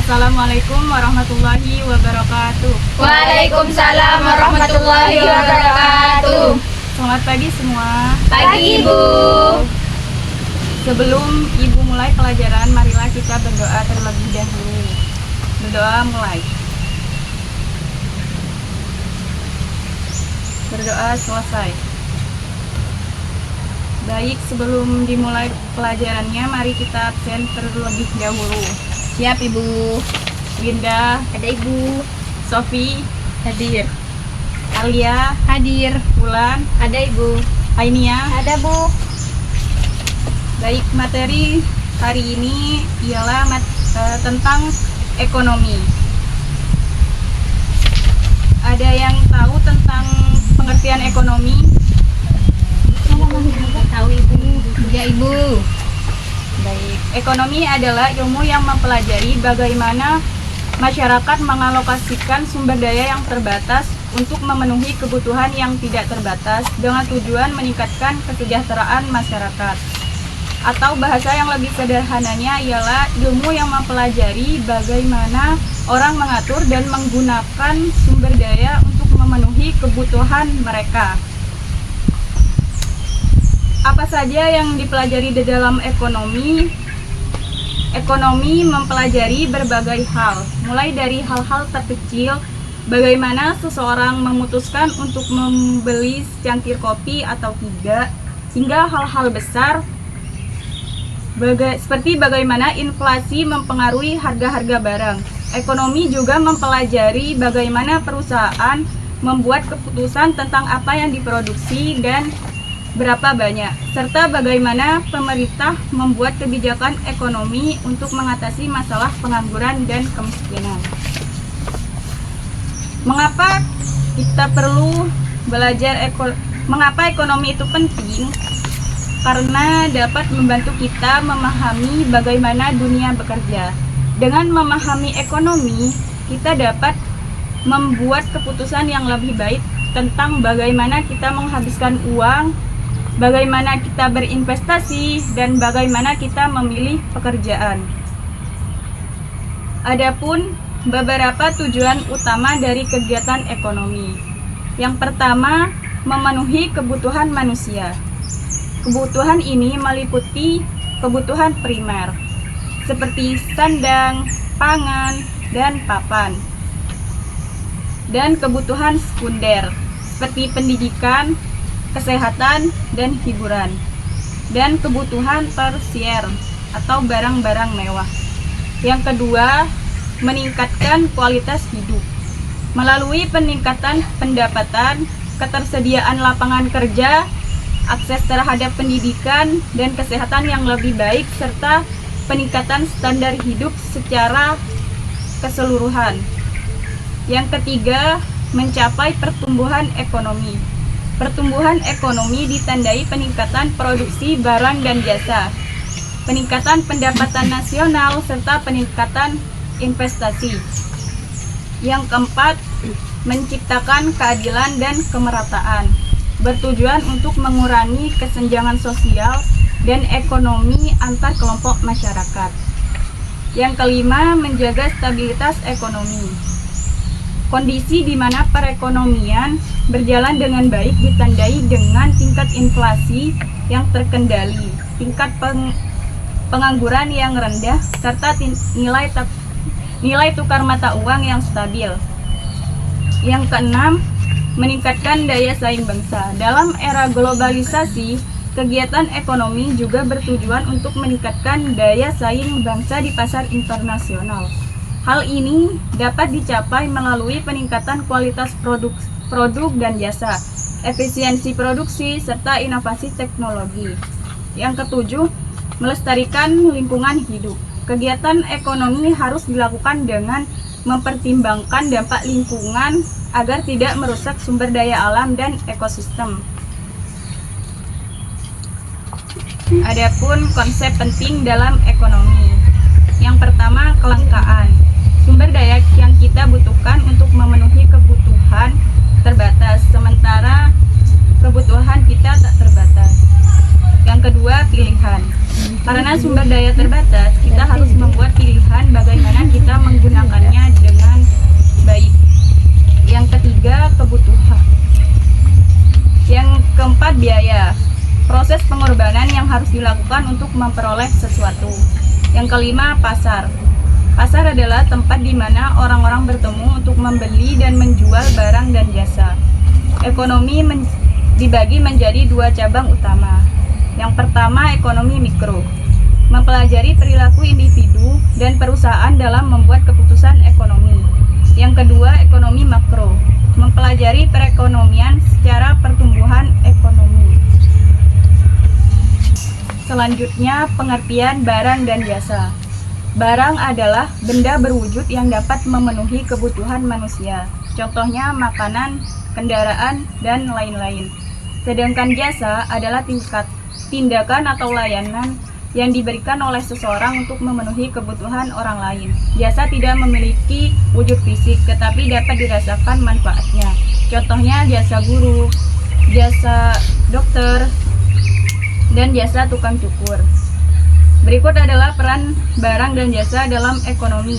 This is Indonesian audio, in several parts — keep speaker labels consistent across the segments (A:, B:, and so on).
A: Assalamualaikum warahmatullahi wabarakatuh.
B: Waalaikumsalam warahmatullahi wabarakatuh.
A: Selamat pagi semua.
B: Pagi Ibu.
A: Sebelum Ibu mulai pelajaran, marilah kita berdoa terlebih dahulu. Berdoa mulai. Berdoa selesai. Baik, sebelum dimulai pelajarannya, mari kita absen terlebih dahulu.
B: Siap Ibu.
A: Linda,
B: Ada Ibu.
A: Sofi,
B: Hadir.
A: Alia,
B: Hadir.
A: Bulan,
B: Ada Ibu.
A: Ainia.
B: Ada Bu.
A: Baik, materi hari ini ialah tentang ekonomi. Ada yang tahu tentang pengertian ekonomi?
B: Tahu Ibu. Ya Ibu.
A: Baik, ekonomi adalah ilmu yang mempelajari bagaimana masyarakat mengalokasikan sumber daya yang terbatas untuk memenuhi kebutuhan yang tidak terbatas dengan tujuan meningkatkan kesejahteraan masyarakat. Atau bahasa yang lebih sederhananya ialah ilmu yang mempelajari bagaimana orang mengatur dan menggunakan sumber daya untuk memenuhi kebutuhan mereka. Apa saja yang dipelajari di dalam ekonomi? Ekonomi mempelajari berbagai hal, mulai dari hal-hal terkecil, bagaimana seseorang memutuskan untuk membeli secangkir kopi atau tidak, hingga hal-hal besar, seperti bagaimana inflasi mempengaruhi harga-harga barang. Ekonomi juga mempelajari bagaimana perusahaan membuat keputusan tentang apa yang diproduksi dan berapa banyak, serta bagaimana pemerintah membuat kebijakan ekonomi untuk mengatasi masalah pengangguran dan kemiskinan. Mengapa kita perlu belajar mengapa ekonomi itu penting? Karena dapat membantu kita memahami bagaimana dunia bekerja. Dengan memahami ekonomi, kita dapat membuat keputusan yang lebih baik tentang bagaimana kita menghabiskan uang, bagaimana kita berinvestasi, dan bagaimana kita memilih pekerjaan. Adapun beberapa tujuan utama dari kegiatan ekonomi. Yang pertama, memenuhi kebutuhan manusia. Kebutuhan ini meliputi kebutuhan primer, seperti sandang, pangan, dan papan. Dan kebutuhan sekunder, seperti pendidikan, kesehatan, dan hiburan. Dan kebutuhan tersier, atau barang-barang mewah. Yang kedua, meningkatkan kualitas hidup. Melalui peningkatan pendapatan, ketersediaan lapangan kerja, akses terhadap pendidikan dan kesehatan yang lebih baik, serta peningkatan standar hidup secara keseluruhan. Yang ketiga, mencapai pertumbuhan ekonomi. Pertumbuhan ekonomi ditandai peningkatan produksi barang dan jasa, peningkatan pendapatan nasional, serta peningkatan investasi. Yang keempat, menciptakan keadilan dan kemerataan, bertujuan untuk mengurangi kesenjangan sosial dan ekonomi antar kelompok masyarakat. Yang kelima, menjaga stabilitas ekonomi. Kondisi di mana perekonomian berjalan dengan baik ditandai dengan tingkat inflasi yang terkendali, tingkat pengangguran yang rendah, serta nilai tukar mata uang yang stabil. Yang keenam, meningkatkan daya saing bangsa. Dalam era globalisasi, kegiatan ekonomi juga bertujuan untuk meningkatkan daya saing bangsa di pasar internasional. Hal ini dapat dicapai melalui peningkatan kualitas produk dan jasa, efisiensi produksi, serta inovasi teknologi. Yang ketujuh, melestarikan lingkungan hidup. Kegiatan ekonomi harus dilakukan dengan mempertimbangkan dampak lingkungan agar tidak merusak sumber daya alam dan ekosistem. Adapun konsep penting dalam ekonomi. Yang pertama, kelangkaan. Sumber daya yang kita butuhkan untuk memenuhi kebutuhan terbatas, sementara kebutuhan kita tak terbatas. Yang kedua, pilihan. Karena sumber daya terbatas, kita harus membuat pilihan bagaimana kita menggunakannya dengan baik. Yang ketiga, kebutuhan. Yang keempat, biaya. Proses pengorbanan yang harus dilakukan untuk memperoleh sesuatu. Yang kelima, pasar. Pasar adalah tempat di mana orang-orang bertemu untuk membeli dan menjual barang dan jasa. Ekonomi dibagi menjadi dua cabang utama. Yang pertama, ekonomi mikro. Mempelajari perilaku individu dan perusahaan dalam membuat keputusan ekonomi. Yang kedua, ekonomi makro. Mempelajari perekonomian secara pertumbuhan ekonomi. Selanjutnya, pengertian barang dan jasa. Barang adalah benda berwujud yang dapat memenuhi kebutuhan manusia. Contohnya makanan, kendaraan, dan lain-lain. Sedangkan jasa adalah tindakan atau layanan yang diberikan oleh seseorang untuk memenuhi kebutuhan orang lain. Jasa tidak memiliki wujud fisik, tetapi dapat dirasakan manfaatnya. Contohnya jasa guru, jasa dokter, dan jasa tukang cukur. Berikut adalah peran barang dan jasa dalam ekonomi.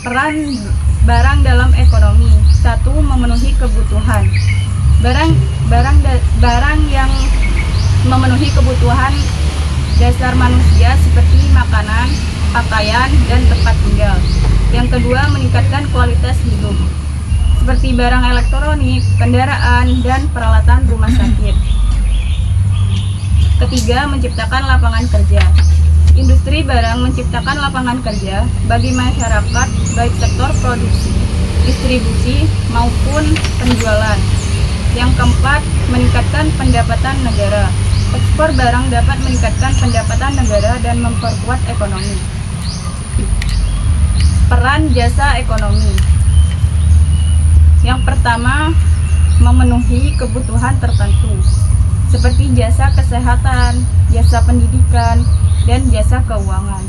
A: Peran barang dalam ekonomi. 1. Memenuhi kebutuhan. Barang yang memenuhi kebutuhan dasar manusia seperti makanan, pakaian, dan tempat tinggal. Yang kedua, meningkatkan kualitas hidup seperti barang elektronik, kendaraan, dan peralatan rumah sakit. Ketiga, menciptakan lapangan kerja. Industri barang menciptakan lapangan kerja bagi masyarakat baik sektor produksi, distribusi, maupun penjualan. Yang keempat, meningkatkan pendapatan negara. Ekspor barang dapat meningkatkan pendapatan negara dan memperkuat ekonomi. Peran jasa ekonomi. Yang pertama, memenuhi kebutuhan tertentu, seperti jasa kesehatan, jasa pendidikan, dan jasa keuangan.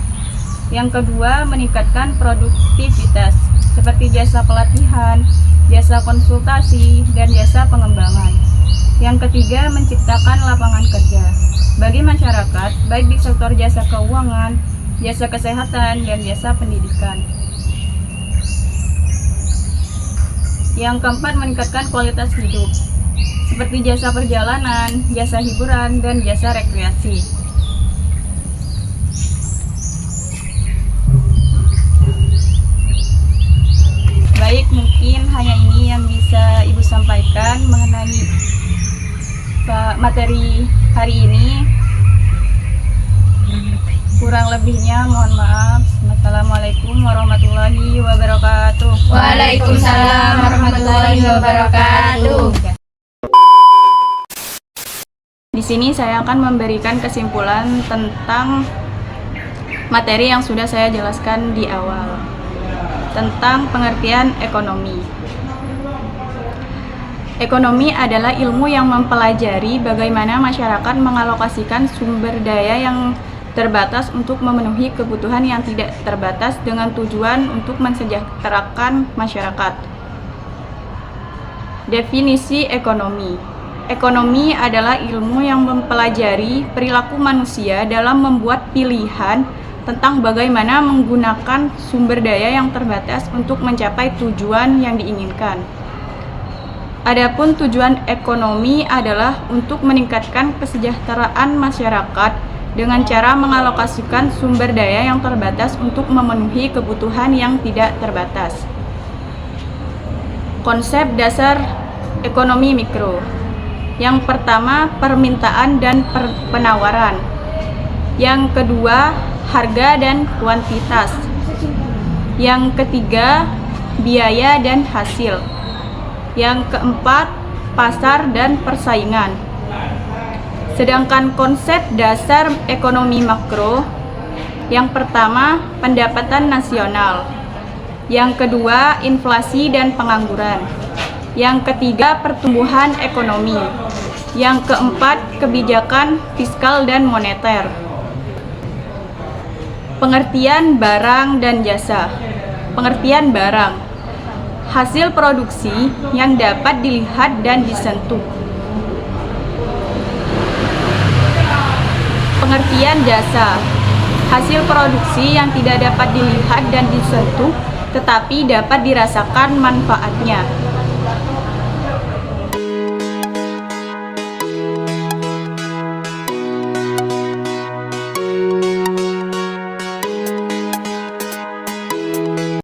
A: Yang kedua, meningkatkan produktivitas, seperti jasa pelatihan, jasa konsultasi, dan jasa pengembangan. Yang ketiga, menciptakan lapangan kerja bagi masyarakat, baik di sektor jasa keuangan, jasa kesehatan, dan jasa pendidikan. Yang keempat, meningkatkan kualitas hidup, seperti jasa perjalanan, jasa hiburan, dan jasa rekreasi. Baik, mungkin hanya ini yang bisa Ibu sampaikan mengenai materi hari ini. Kurang lebihnya mohon maaf. Wassalamualaikum warahmatullahi wabarakatuh.
B: Waalaikumsalam warahmatullahi wabarakatuh.
A: Di sini saya akan memberikan kesimpulan tentang materi yang sudah saya jelaskan di awal tentang pengertian ekonomi. Ekonomi adalah ilmu yang mempelajari bagaimana masyarakat mengalokasikan sumber daya yang terbatas untuk memenuhi kebutuhan yang tidak terbatas dengan tujuan untuk mensejahterakan masyarakat. Definisi ekonomi. Ekonomi adalah ilmu yang mempelajari perilaku manusia dalam membuat pilihan tentang bagaimana menggunakan sumber daya yang terbatas untuk mencapai tujuan yang diinginkan. Adapun tujuan ekonomi adalah untuk meningkatkan kesejahteraan masyarakat dengan cara mengalokasikan sumber daya yang terbatas untuk memenuhi kebutuhan yang tidak terbatas. Konsep dasar ekonomi mikro. Yang pertama, permintaan dan penawaran. Yang kedua, harga dan kuantitas. Yang ketiga, biaya dan hasil. Yang keempat, pasar dan persaingan. Sedangkan konsep dasar ekonomi makro, yang pertama, pendapatan nasional. Yang kedua, inflasi dan pengangguran. Yang ketiga, pertumbuhan ekonomi. Yang keempat, kebijakan fiskal dan moneter. Pengertian barang dan jasa. Pengertian barang. Hasil produksi yang dapat dilihat dan disentuh. Pengertian jasa: hasil produksi yang tidak dapat dilihat dan disentuh tetapi dapat dirasakan manfaatnya.